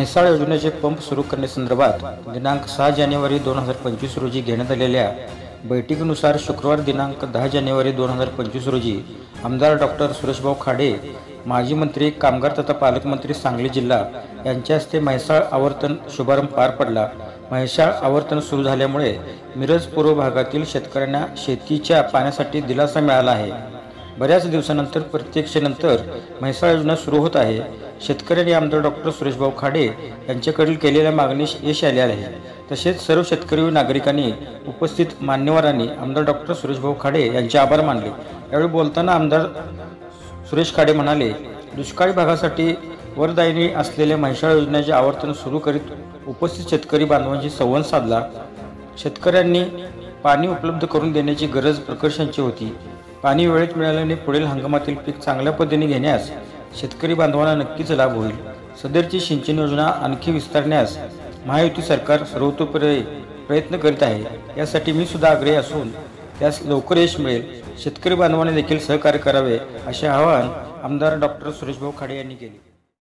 म्हैसाळ योजनेचे पंप सुरू करण्यासंदर्भात दिनांक 6 जानेवारी 2025 रोजी घेण्यात आलेल्या बैठकीनुसार शुक्रवार दिनांक 10 जानेवारी 2025 रोजी आमदार डॉक्टर सुरेशभाऊ खाडे, माजी मंत्री, कामगार तथा पालकमंत्री सांगली जिल्हा यांच्या हस्ते म्हैसाळ आवर्तन शुभारंभ पार पडला। म्हैसाळ आवर्तन सुरू झाल्यामुळे मिरज पूर्व भागातील शेतकऱ्यांना शेतीच्या पाण्यासाठी दिलासा मिळाला आहे। बऱ्याच दिवसानंतर प्रतीक्षेनंतर म्हैसाळ योजना सुरू होत आहे। शेतकऱ्यांनी आमदार डॉक्टर सुरेशभाऊ खाडे यांच्याकडील केलेल्या मागणीस यश आले आहे। तसेच सर्व शेतकरी व नागरिकांनी उपस्थित मान्यवरांनी आमदार डॉक्टर सुरेशभाऊ खाडे यांचे आभार मानले। यावेळी बोलताना आमदार सुरेश खाडे म्हणाले, दुष्काळी भागासाठी वरदायिनी असलेल्या म्हैसाळ योजनेचे आवर्तन सुरू करीत उपस्थित शेतकरी बांधवांशी संवाद साधला। शेतकऱ्यांनी पाणी उपलब्ध करून देण्याची गरज प्रकर्षांची होती। पाणी वेळेत मिळाल्याने पुढील हंगामातील पीक चांगल्या पद्धतीने घेण्यास शेतकरी बांधवांना नक्कीच लाभ होईल। सदरची सिंचन योजना आणखी विस्तारण्यास महायुती सरकार सर्वतोपरी प्रयत्न करीत आहे। यासाठी मी सुद्धा आग्रही असून त्यास लवकर यश मिळेल। शेतकरी बांधवांनी देखील सहकार्य करावे असे आवाहन आमदार डॉक्टर सुरेशभाऊ खाडे यांनी केले।